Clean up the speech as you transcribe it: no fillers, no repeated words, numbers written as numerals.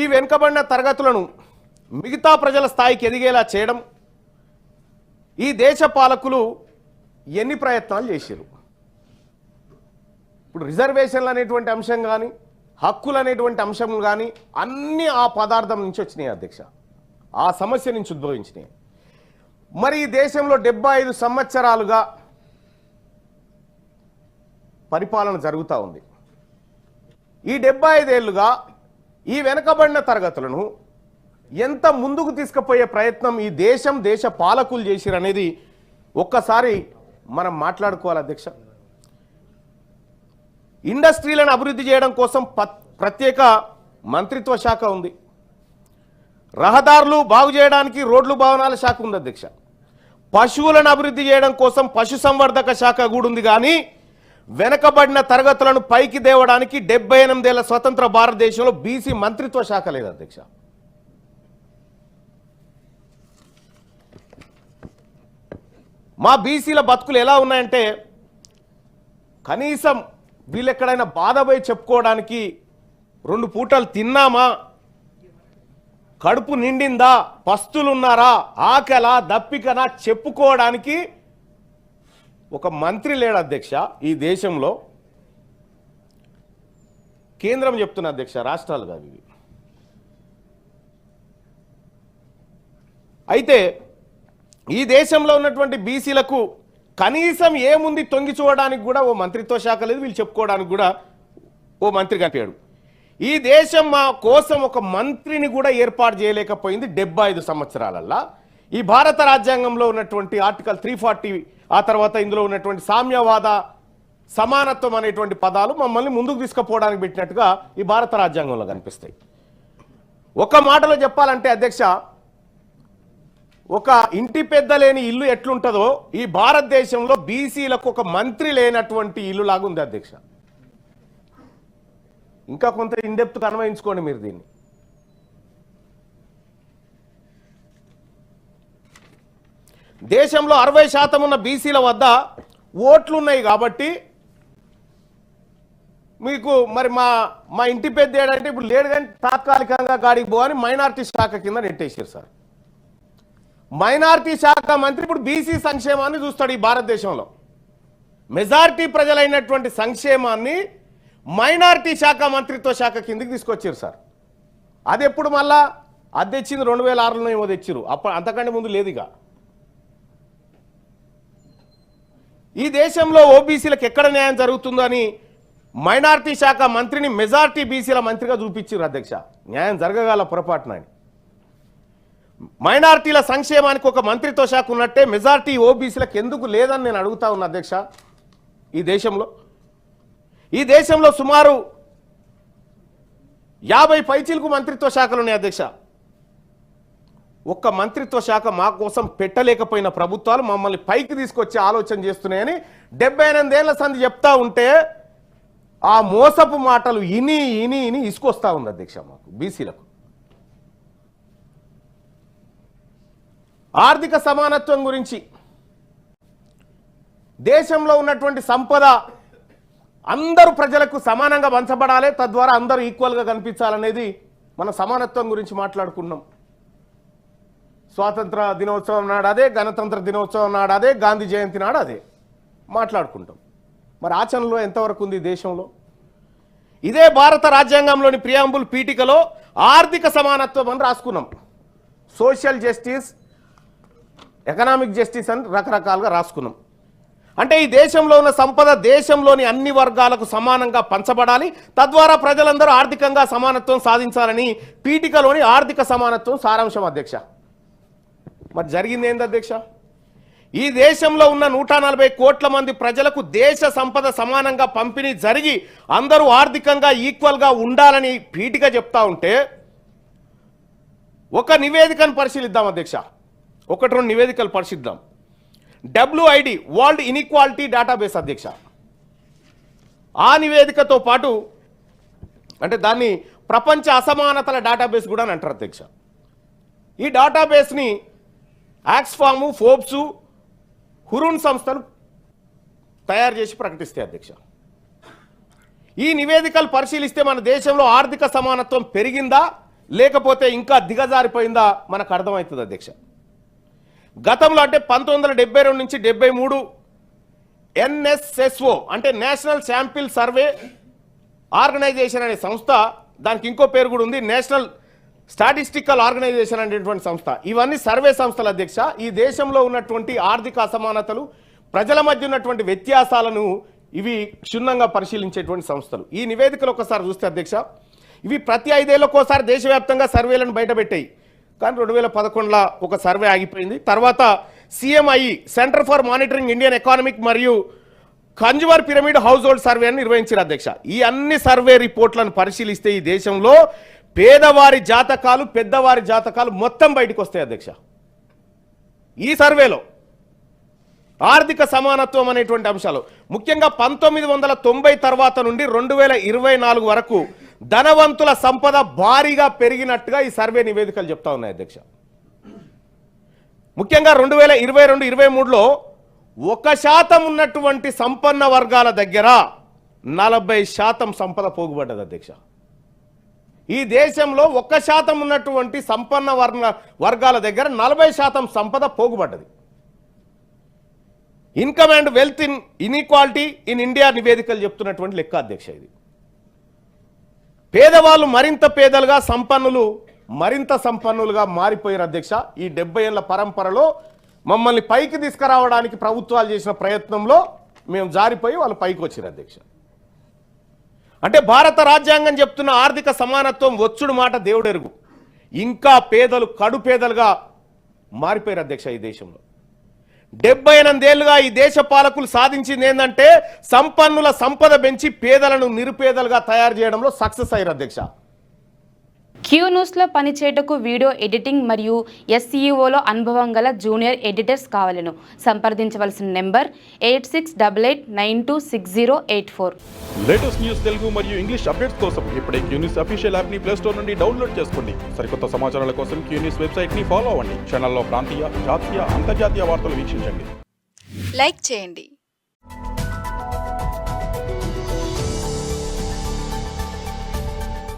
ఈ వెనుకబడిన తరగతులను మిగతా ప్రజల స్థాయికి ఎదిగేలా చేయడం ఈ దేశ పాలకులు ఎన్ని ప్రయత్నాలు చేశారు. ఇప్పుడు రిజర్వేషన్లు అనేటువంటి అంశం కానీ హక్కులు అనేటువంటి అంశం కానీ అన్నీ ఆ పదార్థం నుంచి వచ్చినాయి అధ్యక్ష, ఆ సమస్య నుంచి ఉద్భవించినాయి. మరి ఈ దేశంలో 75 సంవత్సరాలుగా పరిపాలన జరుగుతూ ఉంది. ఈ 75 ఏళ్లుగా ఈ వెనకబడిన తరగతులను ఎంత ముందుకు తీసుకుపోయే ప్రయత్నం ఈ దేశ పాలకులు చేసిరు అనేది ఒక్కసారి మనం మాట్లాడుకోవాలి అధ్యక్ష. ఇండస్ట్రీలను అభివృద్ధి చేయడం కోసం ప్రత్యేక మంత్రిత్వ శాఖ ఉంది. రహదారులు బాగు చేయడానికి రోడ్లు భవనాల శాఖ ఉంది అధ్యక్ష. పశువులను అభివృద్ధి చేయడం కోసం పశుసంవర్ధక శాఖ కూడా ఉంది. కానీ వెనకబడిన తరగతులను పైకి దేవడానికి 78 ఏళ్ల స్వతంత్ర భారతదేశంలో బీసీ మంత్రిత్వ శాఖ లేదు అధ్యక్ష. మా బీసీల బతుకులు ఎలా ఉన్నాయంటే కనీసం వీళ్ళు ఎక్కడైనా బాధపోయి చెప్పుకోవడానికి 2 పూటలు తిన్నామా, కడుపు నిండిందా, పస్తులున్నారా, ఆకలా దప్పికనా చెప్పుకోవడానికి ఒక మంత్రి లేడు అధ్యక్ష. ఈ దేశంలో కేంద్రం చెప్తున్న అధ్యక్ష, రాష్ట్రాలు కాదు ఇవి. అయితే ఈ దేశంలో ఉన్నటువంటి బీసీలకు కనీసం ఏముంది తొంగి చూడడానికి కూడా ఓ మంత్రిత్వ శాఖ లేదు, వీళ్ళు చెప్పుకోవడానికి కూడా ఓ మంత్రి కనిపాడు. ఈ దేశం మా కోసం ఒక మంత్రిని కూడా ఏర్పాటు చేయలేకపోయింది 75 సంవత్సరాలల్లా. ఈ భారత రాజ్యాంగంలో ఉన్నటువంటి ఆర్టికల్ 340 ఆ తర్వాత ఇందులో ఉన్నటువంటి సామ్యవాద సమానత్వం అనేటువంటి పదాలు మమ్మల్ని ముందుకు తీసుకుపోవడానికి పెట్టినట్టుగా ఈ భారత రాజ్యాంగంలో కనిపిస్తాయి. ఒక మాటలో చెప్పాలంటే అధ్యక్ష, ఒక ఇంటి పెద్ద లేని ఇల్లు ఎట్లుంటుందో ఈ భారతదేశంలో బీసీలకు ఒక మంత్రి లేనటువంటి ఇల్లు లాగా ఉంది అధ్యక్ష. ఇంకా కొంత ఇన్డెప్త్ అన్వయించుకోండి మీరు దీన్ని. దేశంలో 60% ఉన్న బీసీల వద్ద ఓట్లున్నాయి కాబట్టి మీకు మరి మా ఇంటి పెద్ద ఏడంటే ఇప్పుడు లేడు కానీ తాత్కాలికంగా గాడికి పోవని మైనార్టీ శాఖ కింద నెట్టేసారు సార్. మైనార్టీ శాఖ మంత్రి ఇప్పుడు బీసీ సంక్షేమాన్ని చూస్తాడు. ఈ భారతదేశంలో మెజారిటీ ప్రజలైనటువంటి సంక్షేమాన్ని మైనార్టీ శాఖ మంత్రిత్వ శాఖ కిందకి తీసుకొచ్చారు సార్. అది ఎప్పుడు మళ్ళా అది తెచ్చింది 2006లో ఏమో తెచ్చారు, అంతకంటే ముందు లేదుగా. ఈ దేశంలో ఓబీసీలకు ఎక్కడ న్యాయం జరుగుతుందో అని మైనార్టీ శాఖ మంత్రిని మెజారిటీ బీసీల మంత్రిగా చూపించారు అధ్యక్ష. న్యాయం జరగగల పొరపాటున మైనార్టీల సంక్షేమానికి ఒక మంత్రిత్వ శాఖ ఉన్నట్టే మెజారిటీ ఓబీసీలకు ఎందుకు లేదని నేను అడుగుతా ఉన్నా అధ్యక్ష. ఈ దేశంలో సుమారు 50 పైచీలకు మంత్రిత్వ శాఖలు ఉన్నాయి అధ్యక్ష. ఒక్క మంత్రిత్వ శాఖ మా కోసం పెట్టలేకపోయిన ప్రభుత్వాలు మమ్మల్ని పైకి తీసుకొచ్చే ఆలోచన చేస్తున్నాయని 78 ఏళ్ల సంధి చెప్తా ఉంటే ఆ మోసపు మాటలు ఇని ఇని ఇని ఇసుకొస్తా ఉంది అధ్యక్ష మాకు బీసీలకు. ఆర్థిక సమానత్వం గురించి దేశంలో ఉన్నటువంటి సంపద అందరూ ప్రజలకు సమానంగా పంచబడాలి, తద్వారా అందరూ ఈక్వల్గా కనిపించాలనేది మన సమానత్వం గురించి మాట్లాడుకున్నాం. స్వాతంత్ర దినోత్సవం నాడు అదే, గణతంత్ర దినోత్సవం నాడు అదే, గాంధీ జయంతి నాడు అదే మాట్లాడుకుంటాం. మరి ఆచరణలో ఎంతవరకు ఉంది దేశంలో? ఇదే భారత రాజ్యాంగంలోని ప్రియాంబుల్ పీఠికలో ఆర్థిక సమానత్వం అని రాసుకున్నాం. సోషల్ జస్టిస్, ఎకనామిక్ జస్టిస్ అని రకరకాలుగా రాసుకున్నాం. అంటే ఈ దేశంలో ఉన్న సంపద దేశంలోని అన్ని వర్గాలకు సమానంగా పంచబడాలి, తద్వారా ప్రజలందరూ ఆర్థికంగా సమానత్వం సాధించాలని పీఠికలోని ఆర్థిక సమానత్వం సారాంశం అధ్యక్ష. మరి జరిగింది ఏంది అధ్యక్ష? ఈ దేశంలో ఉన్న 140 కోట్ల మంది ప్రజలకు దేశ సంపద సమానంగా పంపిణీ జరిగి అందరూ ఆర్థికంగా ఈక్వల్గా ఉండాలని పీఠిక చెప్తా ఉంటే ఒక నివేదికను పరిశీలిద్దాం అధ్యక్ష. 1-2 నివేదికలు పరిశీలిద్దాం. WID వరల్డ్ ఇన్ఈక్వాలిటీ డేటాబేస్ అధ్యక్ష. ఆ నివేదికతో పాటు అంటే దాన్ని ప్రపంచ అసమానతల డేటాబేస్ కూడా అని అంటారు అధ్యక్ష. ఈ డేటాబేస్ని ఆక్స్ఫాము, ఫోర్బ్స్, హురూన్ సంస్థలు తయారు చేసి ప్రకటిస్తాయి అధ్యక్ష. ఈ నివేదికలు పరిశీలిస్తే మన దేశంలో ఆర్థిక సమానత్వం పెరిగిందా లేకపోతే ఇంకా దిగజారిపోయిందా మనకు అర్థమవుతుంది అధ్యక్ష. గతంలో అంటే 1972 నుంచి 73 NSSO అంటే నేషనల్ శాంపిల్ సర్వే ఆర్గనైజేషన్ అనే సంస్థ, దానికి ఇంకో పేరు కూడా ఉంది, నేషనల్ స్టాటిస్టికల్ ఆర్గనైజేషన్ అనేటువంటి సంస్థ. ఇవన్నీ సర్వే సంస్థల అధ్యక్ష. ఈ దేశంలో ఉన్నటువంటి ఆర్థిక అసమానతలు, ప్రజల మధ్య ఉన్నటువంటి వ్యత్యాసాలను ఇవి క్షుణ్ణంగా పరిశీలించేటువంటి సంస్థలు. ఈ నివేదికలు ఒకసారి చూస్తే అధ్యక్ష, ఇవి ప్రతి 5 ఏళ్ళకోసారి దేశవ్యాప్తంగా సర్వేలను బయటపెట్టాయి. కానీ 2011లో ఒక సర్వే ఆగిపోయింది. తర్వాత CMI centre for monitoring Indian economic మరియు consumer pyramid household survey అని నిర్వహించారు అధ్యక్ష. ఈ అన్ని సర్వే రిపోర్ట్లను పరిశీలిస్తే ఈ దేశంలో పేదవారి జాతకాలు, పెద్దవారి జాతకాలు మొత్తం బయటకు వస్తాయి అధ్యక్ష. ఈ సర్వేలో ఆర్థిక సమానత్వం అనేటువంటి అంశాలు ముఖ్యంగా 1990 తర్వాత నుండి 2024 వరకు ధనవంతుల సంపద భారీగా పెరిగినట్టుగా ఈ సర్వే నివేదికలు చెప్తా ఉన్నాయి అధ్యక్ష. ముఖ్యంగా 2022-23లో 1% ఉన్నటువంటి సంపన్న వర్గాల దగ్గర 40% సంపద పోగుపడ్డది అధ్యక్ష. ఈ దేశంలో 1% ఉన్నటువంటి సంపన్న వర్గాల దగ్గర 40% సంపద పోగుపడ్డది. Income and wealth inequality in India నివేదికలు చెప్తున్నటువంటి లెక్క అధ్యక్ష. ఇది పేదవాళ్ళు మరింత పేదలుగా, సంపన్నులు మరింత సంపన్నులుగా మారిపోయారు అధ్యక్ష. ఈ 70 ఏళ్ల పరంపరలో మమ్మల్ని పైకి తీసుకురావడానికి ప్రభుత్వాలు చేసిన ప్రయత్నంలో మేము జారిపోయి వాళ్ళు పైకి వచ్చారు అధ్యక్ష. అంటే భారత రాజ్యాంగం చెప్తున్న ఆర్థిక సమానత్వం వచ్చుడు మాట దేవుడెరుగు, ఇంకా పేదలు కడు పేదలుగా మారిపోయారు అధ్యక్ష. ఈ దేశంలో 78 ఏళ్లుగా ఈ దేశ పాలకులు సాధించింది ఏంటంటే సంపన్నుల సంపద పెంచి పేదలను నిరుపేదలుగా తయారు చేయడంలో సక్సెస్ అయ్యారు అధ్యక్ష. క్యూ న్యూస్లో పనిచేయటకు వీడియో ఎడిటింగ్ మరియు SEOలో అనుభవం గల జూనియర్ ఎడిటర్స్ కావాలను సంప్రదించవలసిన నెంబర్ 8688926084. లేటెస్ట్ న్యూస్ తెలుగు మరియు ఇంగ్లీష్ అప్డేట్స్ కోసం ఇప్పుడే క్యూ న్యూస్ అఫీషియల్ యాప్ ని ప్లే స్టోర్ నుండి డౌన్లోడ్ చేసుకోండి. సరికొత్త సమాచారాల కోసం క్యూ న్యూస్ వెబ్సైట్ ని ఫాలో అవ్వండి. ఛానల్లో ప్రాంతీయ, జాతీయ, అంతర్జాతీయ వార్తలు వీక్షించండి. లైక్ చేయండి.